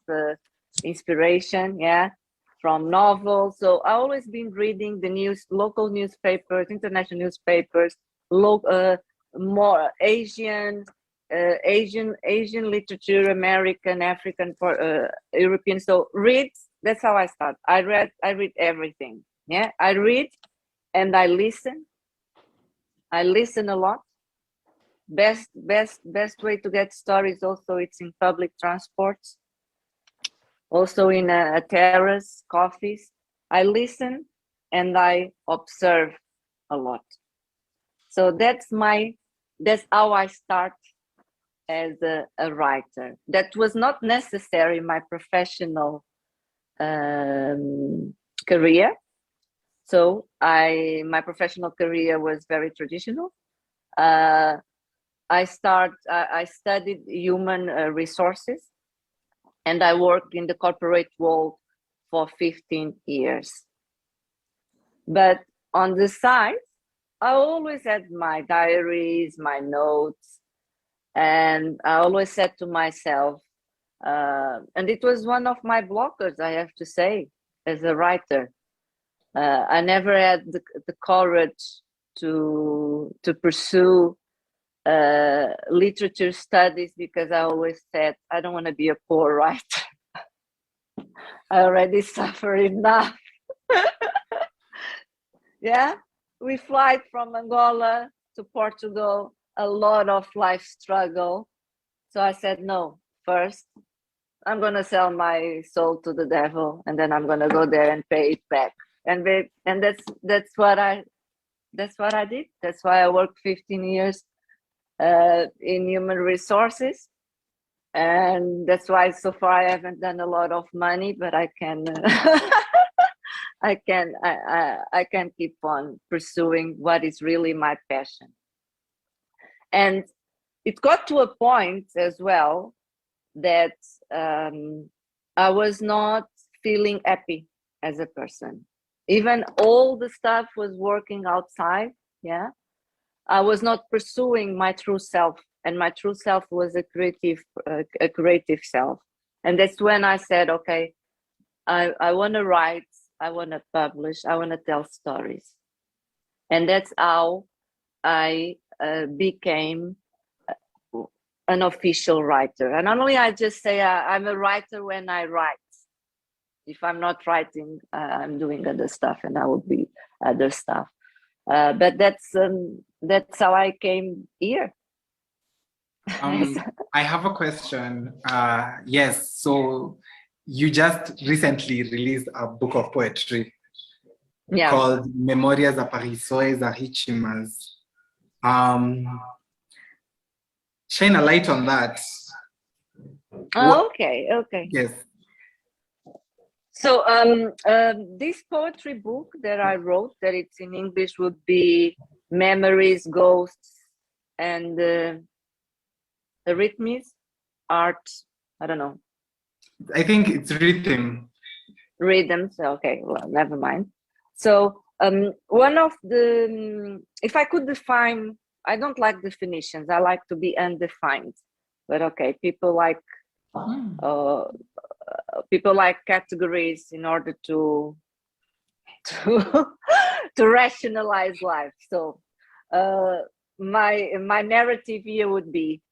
inspiration. Yeah, from novels. So I've always been reading the news, local newspapers, international newspapers, more Asian literature, American, African, European. So read. That's how I start. I read everything. Yeah, I read and I listen. I listen a lot. Best way to get stories also, it's in public transports, also in a terrace, coffees. I listen and I observe a lot. So that's how I start as a writer. That was not necessary in my professional career. So my professional career was very traditional. I studied human resources, and I worked in the corporate world for 15 years. But on the side, I always had my diaries, my notes, and I always said to myself, and it was one of my blockers, I have to say, as a writer. I never had the courage to pursue literature studies, because I always said, I don't want to be a poor writer. I already suffer enough. Yeah, we fly from Angola to Portugal, a lot of life struggle. So I said, no, first, I'm going to sell my soul to the devil, and then I'm going to go there and pay it back. And that's what I did. That's why I worked 15 years in human resources, and that's why so far I haven't done a lot of money, but I can I can keep on pursuing what is really my passion. And it got to a point as well that I was not feeling happy as a person. Even all the stuff was working outside. Yeah, I was not pursuing my true self, and my true self was a creative self. And that's when I said, okay, I want to write, I want to publish, I want to tell stories. And that's how I became an official writer. And normally I just say I'm a writer when I write. If I'm not writing, I'm doing other stuff, and I will be other stuff. But that's how I came here. I have a question. Yes, so you just recently released a book of poetry called Memórias Aparições Arritmas. Shine a light on that. Okay. Yes. So this poetry book that I wrote, that it's in English, would be Memories, Ghosts, and Rhythms, Art, I don't know. I think it's rhythm. Rhythms, okay, well, never mind. So One of the, if I could define, I don't like definitions. I like to be undefined. But okay, people like categories in order to to rationalize life. So my narrative here would be,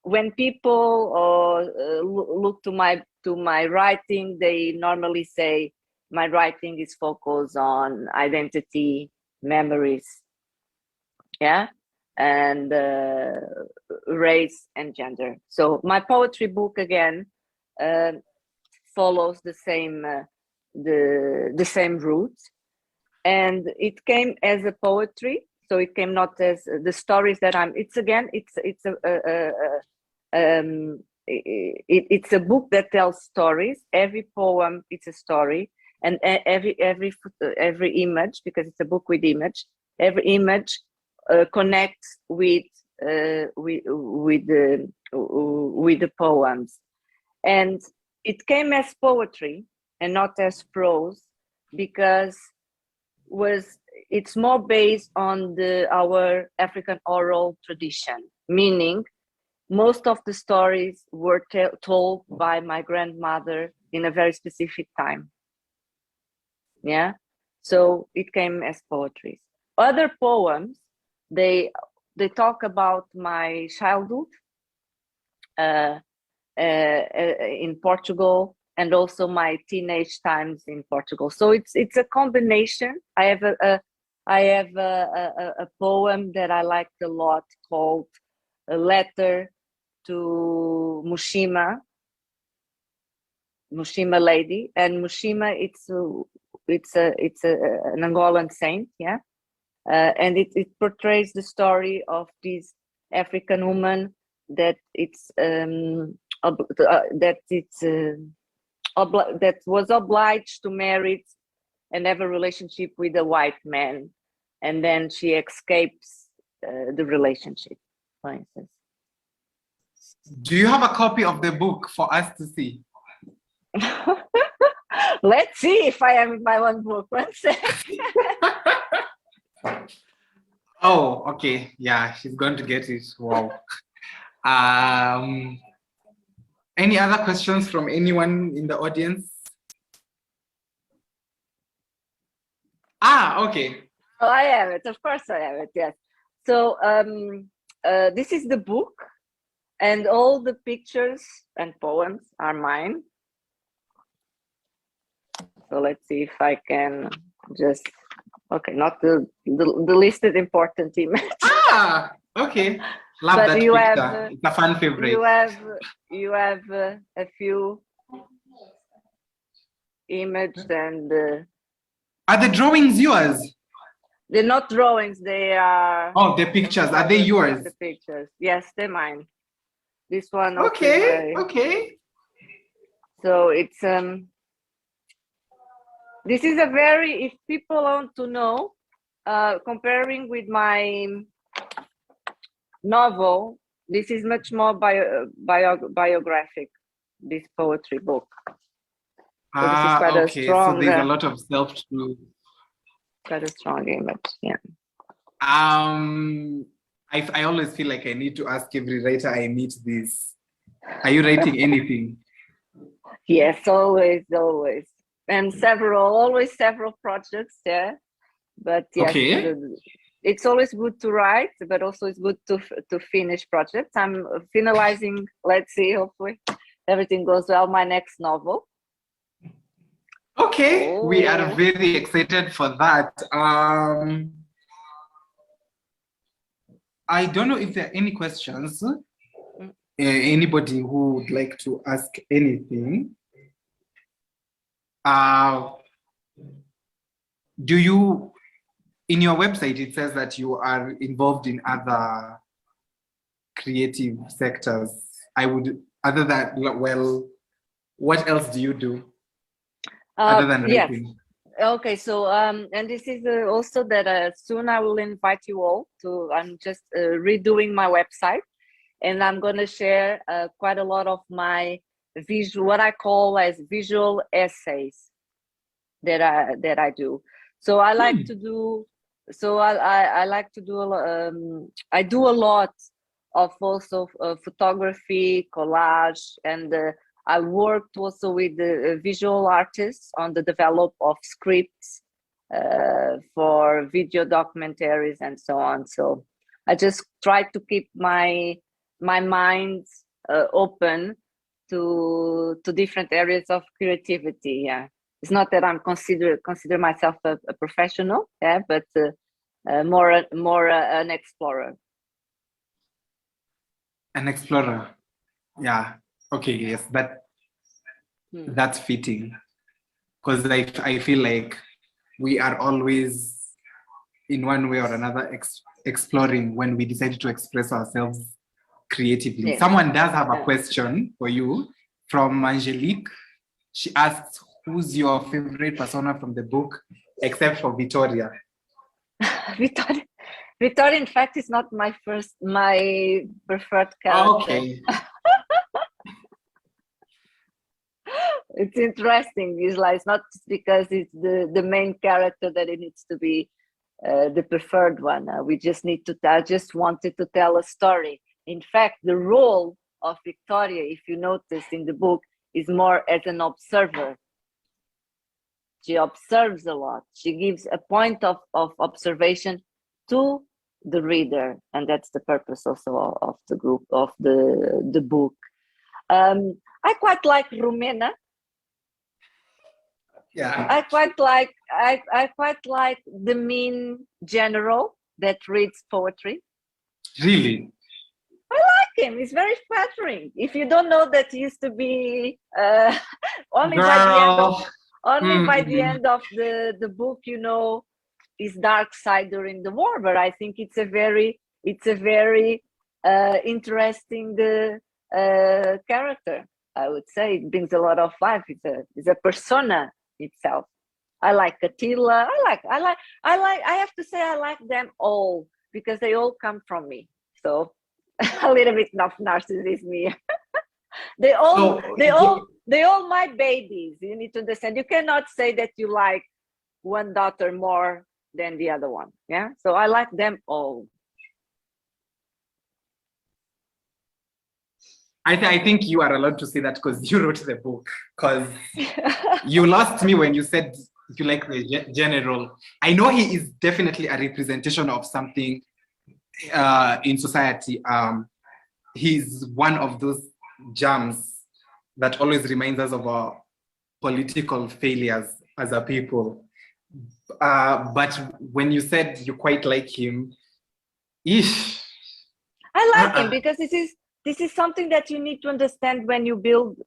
when people look to my writing, they normally say my writing is focused on identity, memories, yeah, and race and gender. So my poetry book again follows the same route, and it came as a poetry. So it came not as the stories that I'm. It's a book that tells stories. Every poem, it's a story, and every image, because it's a book with image. Every image connects with the poems, and it came as poetry and not as prose, because it's more based on our African oral tradition, meaning most of the stories were told by my grandmother in a very specific time. Yeah, so it came as poetry. Other poems, they talk about my childhood in Portugal, and also my teenage times in Portugal. So it's a combination. I have a poem that I liked a lot called "A Letter to Mushima Lady," and Mushima, it's an Angolan saint, yeah, and it portrays the story of this African woman that that was obliged to marry and have a relationship with a white man, and then she escapes the relationship, for instance. Do you have a copy of the book for us to see? Let's see if I have my one book. One second. Oh, okay. Yeah, she's going to get it. Wow. Any other questions from anyone in the audience? Okay. Oh, I have it. Of course I have it, yes. So this is the book, and all the pictures and poems are mine. So let's see if I can just, okay, not the listed important image. Okay. Love But that you picture. have, it's a fun favorite. You have a few images, and are the drawings yours? they're not drawings, they are. Oh, the pictures, are they yours? The pictures, yes, they're mine. This one. Okay, okay. So it's this is a very, if people want to know, comparing with my novel, this is much more biographic, this poetry book. So this is quite a strong, so there's a lot of self-truth. Quite a strong image, yeah. I always feel like I need to ask every writer I meet this. Are you writing anything? Yes, always. And always several projects, yeah. But yes, okay. It's always good to write, but also it's good to finish projects. I'm finalizing, let's see, hopefully everything goes well, my next novel. Okay, we are very excited for that. I don't know if there are any questions. Anybody who would like to ask anything? Do you, in your website, it says that you are involved in other creative sectors. Other than, well, what else do you do other than writing? Yes. Okay, so and this is also that soon I will invite you all to, I'm just redoing my website, and I'm going to share quite a lot of my what I call as visual essays that I do. So I like to do. So I like to do. I do a lot of also photography, collage, and I worked also with the visual artists on the develop of scripts for video documentaries and so on. So I just try to keep my mind open to different areas of creativity. Yeah, it's not that I'm consider myself a professional, yeah, but more an explorer. An explorer. Yeah. Okay. Yes. That's fitting, because I feel like we are always, in one way or another, exploring when we decide to express ourselves creatively. Yes. Someone does have a question for you from Angelique. She asks, who's your favorite persona from the book, except for Victoria? Victoria, in fact, is not my preferred character. Okay. It's interesting. It's not because it's the main character that it needs to be the preferred one. We just need to. I just wanted to tell a story. In fact, the role of Victoria, if you notice in the book, is more as an observer. She observes a lot. She gives a point of observation to the reader, and that's the purpose also of the group of the book. I quite like Rumena. Yeah. I quite like the mean general that reads poetry. Really? I like him. He's very flattering. If you don't know that he used to be only by the end of the book, you know, his dark side during the war. But I think it's a very interesting character. I would say it brings a lot of life. It's a persona itself. I like Attila. I have to say I like them all because they all come from me. So a little bit of narcissism. they all my babies. You need to understand. You cannot say that you like one daughter more than the other one. Yeah. So I like them all. I think you are allowed to say that because you wrote the book. Because you lost me when you said you like the general. I know he is definitely a representation of something in society. He's one of those gems that always reminds us of our political failures as a people. But when you said you quite like him, I like him because this is something that you need to understand when you build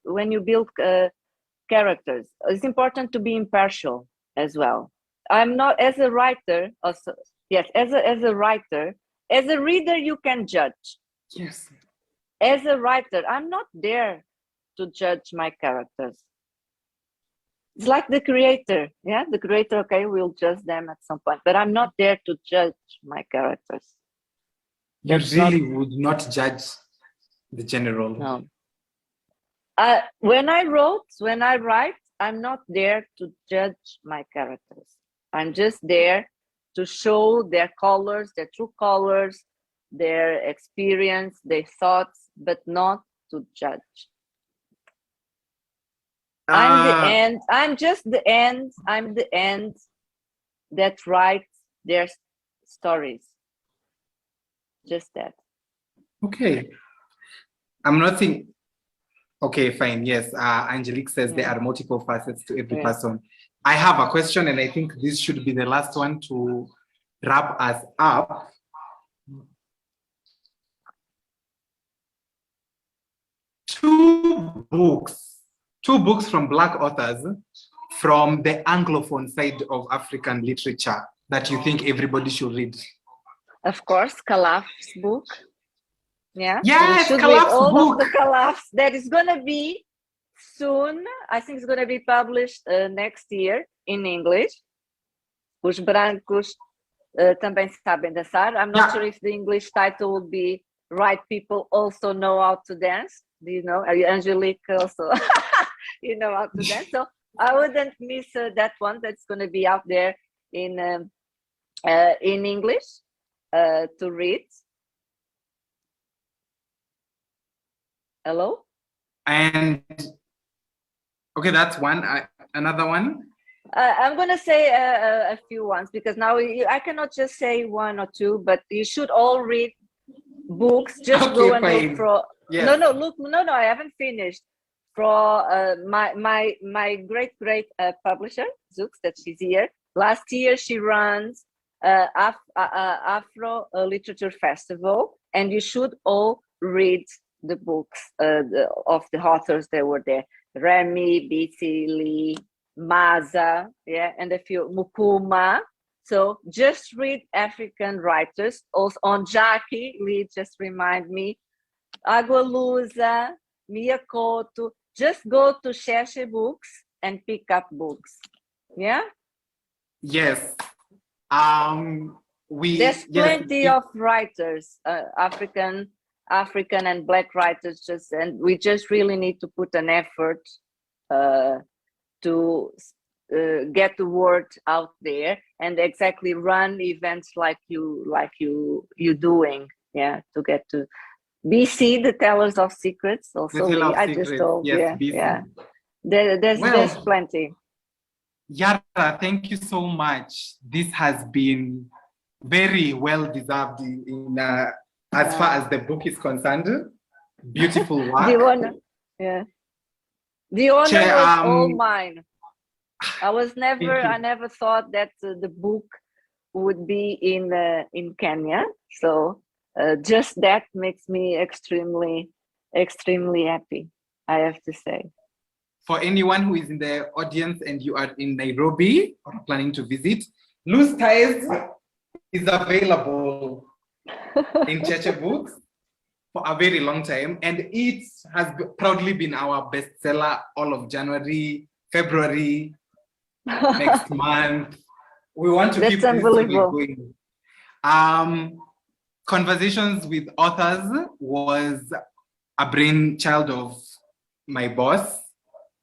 characters. It's important to be impartial as well. I'm not as a writer. Also, yes, as a writer, as a reader, you can judge. Yes. As a writer, I'm not there to judge my characters. It's like the creator. Yeah, the creator. Okay, we'll judge them at some point, but I'm not there to judge my characters. You really would not judge the general. No. When I write, I'm not there to judge my characters. I'm just there to show their colors, their true colors, their experience, their thoughts, but not to judge. I'm the end. I'm just the end. I'm the end that writes their stories. Just that. Okay. I'm not saying, okay, fine. Yes. Angelique says there are multiple facets to every person. I have a question, and I think this should be the last one to wrap us up. Two books from Black authors from the Anglophone side of African literature that you think everybody should read. Of course, Kalaf's book. Yeah. Yes, Kalaf's book. Of the Kalafs that is going to be soon. I think it's going to be published next year in English. Os brancos também sabem dançar. I'm not sure if the English title will be Right People Also Know How to Dance. Do you know? Angelique also, you know how to dance. So I wouldn't miss that one. That's going to be out there in English to read? Hello? And okay, that's one. Another one. I'm going to say a few ones, because now I cannot just say one or two, but you should all read books. Just Okay, go and fine. look for. Yes. No, I haven't finished. For my great publisher, Zooks, that she's here. Last year she runs Afro Literature Festival, and you should all read the books of the authors that were there. Remy, B.C. Lee, Maza, yeah, and a few, Mukuma. So just read African writers. Also on Jackie, Lee just remind me, Agualusa, Miyakoto. Just go to Cheche Books and pick up books. Yeah? Yes. There's plenty of writers, African and Black writers, and we just really need to put an effort to get the word out there, and exactly run events like you doing, yeah, to get to BC, the Tellers of Secrets. Also, I just told, yes, yeah. BC. There's plenty. Yara, thank you so much. This has been very well deserved as far as the book is concerned. Beautiful work. The honor was all mine. I never thought that the book would be in Kenya. So just that makes me extremely happy, I have to say. For anyone who is in the audience and you are in Nairobi or planning to visit, Loose Ties is available in Cheche Books for a very long time, and it has proudly been our bestseller all of January, February, next month. We want to keep this going. Conversations with Authors was a brainchild of my boss,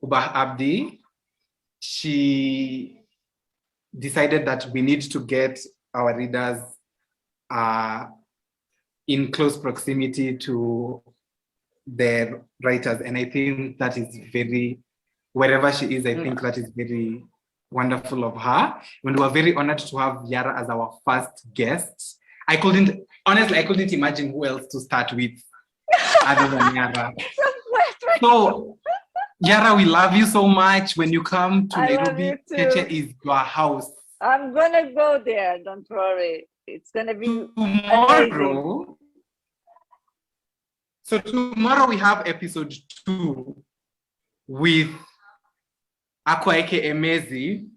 Ubah Abdi. She decided that we need to get our readers in close proximity to the writers. And I think that is very, wherever she is, I think that is very wonderful of her. And we were very honored to have Yara as our first guest. Honestly, I couldn't imagine who else to start with other than Yara. So, Yara, we love you so much. When you come to Nairobi, Cheche is your house. I'm gonna go there, don't worry. It's gonna be tomorrow. Amazing. So tomorrow we have episode 2 with Akwaeke Emezi.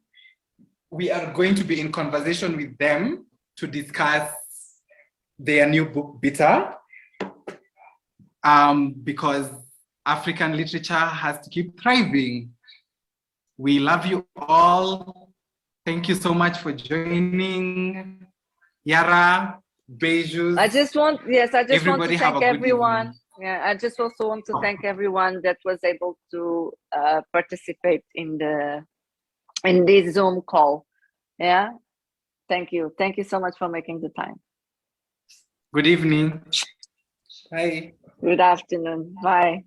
We are going to be in conversation with them to discuss their new book, Bitter, because African literature has to keep thriving. We love you all. Thank you so much for joining. Yara, Beijus. I just want to thank everyone. Yeah, I just also want to thank everyone that was able to participate in this Zoom call. Yeah, thank you so much for making the time. Good evening. Bye. Good afternoon. Bye.